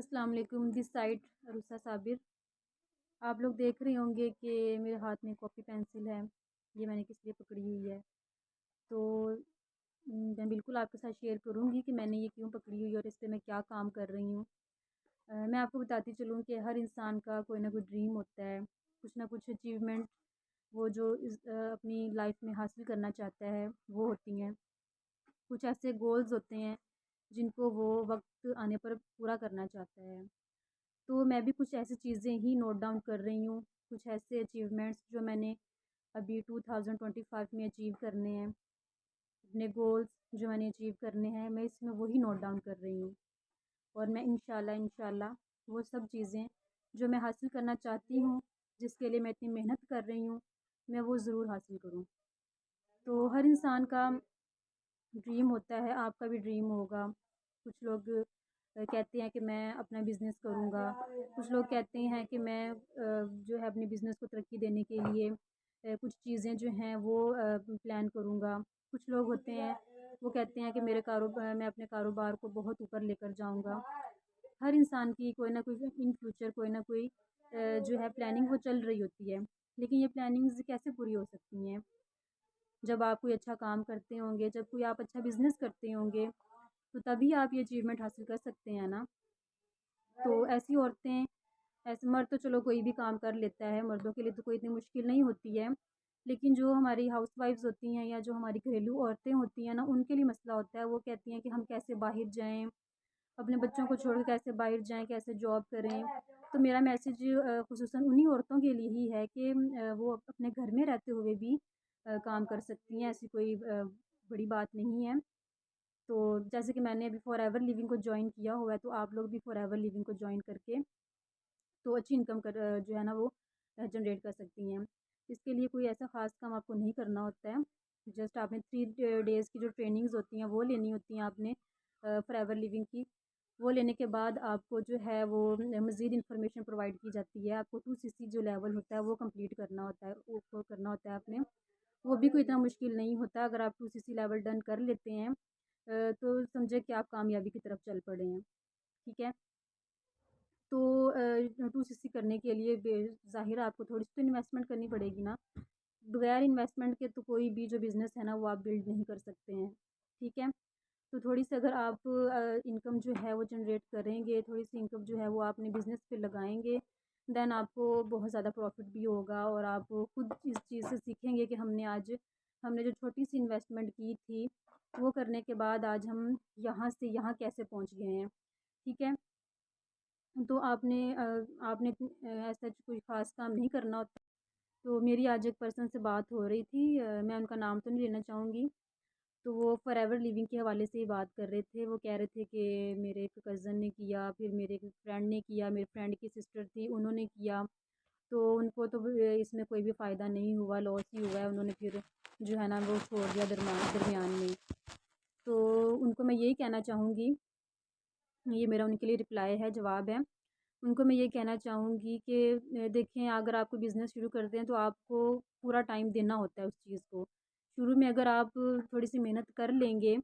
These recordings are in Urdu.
السلام علیکم، دس سائڈ عروسہ صابر۔ آپ لوگ دیکھ رہے ہوں گے کہ میرے ہاتھ میں کاپی پینسل ہے، یہ میں نے کس لیے پکڑی ہوئی ہے۔ تو میں بالکل آپ کے ساتھ شیئر کروں گی کہ میں نے یہ کیوں پکڑی ہوئی ہے اور اس پہ میں کیا کام کر رہی ہوں۔ میں آپ کو بتاتی چلوں کہ ہر انسان کا کوئی نہ کوئی ڈریم ہوتا ہے، کچھ نہ کچھ اچیومنٹ وہ جو اپنی لائف میں حاصل کرنا چاہتا ہے وہ ہوتی ہیں۔ کچھ ایسے گولز ہوتے ہیں جن کو وہ وقت آنے پر پورا کرنا چاہتا ہے۔ تو میں بھی کچھ ایسی چیزیں ہی نوٹ ڈاؤن کر رہی ہوں، کچھ ایسے اچیومنٹس جو میں نے ابھی 2025 میں اچیو کرنے ہیں، اپنے گولز جو میں نے اچیو کرنے ہیں، میں اس میں وہی نوٹ ڈاؤن کر رہی ہوں۔ اور میں انشاءاللہ وہ سب چیزیں جو میں حاصل کرنا چاہتی ہوں، جس کے لیے میں اتنی محنت کر رہی ہوں، میں وہ ضرور حاصل کروں۔ تو ہر انسان کا ڈریم ہوتا ہے، آپ کا بھی ڈریم ہوگا۔ کچھ لوگ کہتے ہیں کہ میں اپنا بزنس کروں گا، کچھ لوگ کہتے ہیں کہ میں جو ہے اپنے بزنس کو ترقی دینے کے لیے کچھ چیزیں جو ہیں وہ پلان کروں گا۔ کچھ لوگ ہوتے ہیں وہ کہتے ہیں کہ میں اپنے کاروبار کو بہت اوپر لے کر جاؤں گا۔ ہر انسان کی کوئی نہ کوئی ان فیوچر کوئی نہ کوئی جو ہے پلاننگ وہ چل رہی ہوتی ہے، لیکن یہ پلاننگز کیسے پوری ہو سکتی ہیں؟ جب آپ کوئی اچھا کام کرتے ہوں گے، جب کوئی آپ اچھا بزنس کرتے ہوں گے، تو تبھی آپ یہ اچیومنٹ حاصل کر سکتے ہیں نا۔ تو ایسی عورتیں، ایسے مرد تو چلو کوئی بھی کام کر لیتا ہے، مردوں کے لیے تو کوئی اتنی مشکل نہیں ہوتی ہے، لیکن جو ہماری ہاؤس وائفز ہوتی ہیں یا جو ہماری گھریلو عورتیں ہوتی ہیں نا، ان کے لیے مسئلہ ہوتا ہے۔ وہ کہتی ہیں کہ ہم کیسے باہر جائیں، اپنے بچوں کو چھوڑ کے کیسے باہر جائیں، کیسے جاب کریں۔ تو میرا میسیج خصوصاً انہی عورتوں کے لیے ہی ہے کہ وہ اپنے گھر میں رہتے ہوئے بھی کام کر سکتی ہیں، ایسی کوئی بڑی بات نہیں ہے۔ تو جیسے کہ میں نے ابھی فار ایور لیونگ کو جوائن کیا ہوا ہے، تو آپ لوگ بھی فار ایور لیونگ کو جوائن کر کے تو اچھی انکم جو ہے نا وہ جنریٹ کر سکتی ہیں۔ اس کے لیے کوئی ایسا خاص کام آپ کو نہیں کرنا ہوتا ہے، جسٹ آپ نے 3 ڈیز کی جو ٹریننگز ہوتی ہیں وہ لینی ہوتی ہیں آپ نے فار ایور لیونگ کی۔ وہ لینے کے بعد آپ کو جو ہے وہ مزید انفارمیشن پرووائڈ کی جاتی ہے۔ آپ کو 2CC جو لیول ہوتا ہے وہ کمپلیٹ کرنا ہوتا ہے، وہ کرنا ہوتا ہے آپ نے۔ وہ بھی کوئی اتنا مشکل نہیں ہوتا، اگر آپ 2CC لیول ڈن کر لیتے ہیں تو سمجھے کہ آپ کامیابی کی طرف چل پڑے ہیں، ٹھیک ہے۔ تو 2CC کرنے کے لیے ظاہر آپ کو تھوڑی سی تو انویسٹمنٹ کرنی پڑے گی نا۔ بغیر انویسٹمنٹ کے تو کوئی بھی جو بزنس ہے نا وہ آپ بلڈ نہیں کر سکتے ہیں، ٹھیک ہے۔ تو تھوڑی سی اگر آپ انکم جو ہے وہ جنریٹ کریں گے، تھوڑی سی انکم جو ہے وہ آپ اپنے بزنس پہ لگائیں گے، دین آپ کو بہت زیادہ پروفٹ بھی ہوگا، اور آپ خود اس چیز سے سیکھیں گے کہ ہم نے جو چھوٹی سی انویسٹمنٹ کی تھی وہ کرنے کے بعد آج ہم یہاں سے یہاں کیسے پہنچ گئے ہیں، ٹھیک ہے۔ تو آپ نے ایسا کوئی خاص کام نہیں کرنا ہوتا۔ تو میری آج ایک پرسن سے بات ہو رہی تھی، میں ان کا نام تو نہیں لینا چاہوں گی، تو وہ فار ایور لیونگ کے حوالے سے ہی بات کر رہے تھے۔ وہ کہہ رہے تھے کہ میرے ایک کزن نے کیا، پھر میرے ایک فرینڈ نے کیا، میرے فرینڈ کی سسٹر تھی انہوں نے کیا، تو ان کو تو اس میں کوئی بھی فائدہ نہیں ہوا، لاس ہی ہوا ہے، انہوں نے پھر جو ہے نا وہ چھوڑ دیا درمیان میں۔ تو ان کو میں یہی کہنا چاہوں گی، یہ میرا ان کے لیے رپلائی ہے، جواب ہے، ان کو میں یہ کہنا چاہوں گی کہ دیکھیں اگر آپ کو بزنس شروع کرتے ہیں تو آپ کو پورا ٹائم دینا ہوتا ہے اس چیز کو۔ شروع میں اگر آپ تھوڑی سی محنت کر لیں گے،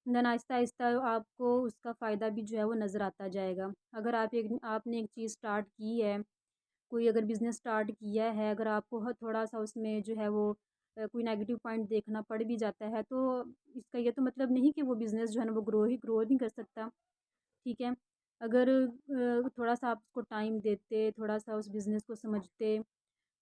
دین آہستہ آہستہ آپ کو اس کا فائدہ بھی جو ہے وہ نظر آتا جائے گا۔ اگر آپ نے ایک چیز سٹارٹ کی ہے، کوئی اگر بزنس سٹارٹ کیا ہے، اگر آپ کو تھوڑا سا اس میں جو ہے وہ کوئی نیگیٹو پوائنٹ دیکھنا پڑ بھی جاتا ہے، تو اس کا یہ تو مطلب نہیں کہ وہ بزنس جو ہے نا وہ گرو نہیں کر سکتا، ٹھیک ہے۔ اگر تھوڑا سا آپ اس کو ٹائم دیتے، تھوڑا سا اس بزنس کو سمجھتے،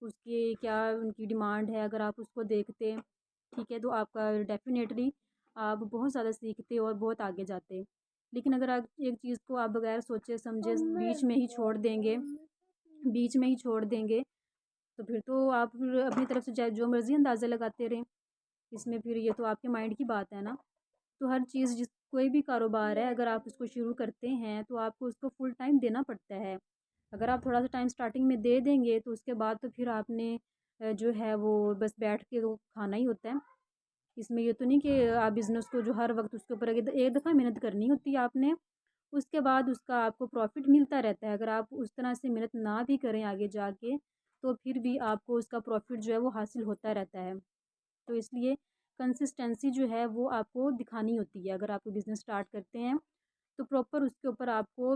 اس کی کیا ان کی ڈیمانڈ ہے، اگر آپ اس کو دیکھتے، ٹھیک ہے، تو آپ کا ڈیفینیٹلی آپ بہت زیادہ سیکھتے اور بہت آگے جاتے۔ لیکن اگر آپ ایک چیز کو آپ بغیر سوچے سمجھے بیچ میں ہی چھوڑ دیں گے تو پھر تو آپ اپنی طرف سے چاہے جو مرضی اندازے لگاتے رہیں، اس میں پھر یہ تو آپ کے مائنڈ کی بات ہے نا۔ تو ہر چیز کوئی بھی کاروبار ہے، اگر آپ اس کو شروع کرتے ہیں تو آپ کو اس کو فل ٹائم دینا پڑتا ہے۔ اگر آپ تھوڑا سا ٹائم سٹارٹنگ میں دے دیں گے تو اس کے بعد تو پھر آپ نے جو ہے وہ بس بیٹھ کے وہ کھانا ہی ہوتا ہے۔ اس میں یہ تو نہیں کہ آپ بزنس کو جو ہر وقت اس کے اوپر ایک دفعہ محنت کرنی ہوتی ہے آپ نے، اس کے بعد اس کا آپ کو پروفٹ ملتا رہتا ہے۔ اگر آپ اس طرح سے محنت نہ بھی کریں آگے جا کے تو پھر بھی آپ کو اس کا پروفٹ جو ہے وہ حاصل ہوتا رہتا ہے۔ تو اس لیے کنسسٹنسی جو ہے وہ آپ کو دکھانی ہوتی ہے۔ اگر آپ کو بزنس سٹارٹ کرتے ہیں تو پراپر اس کے اوپر آپ کو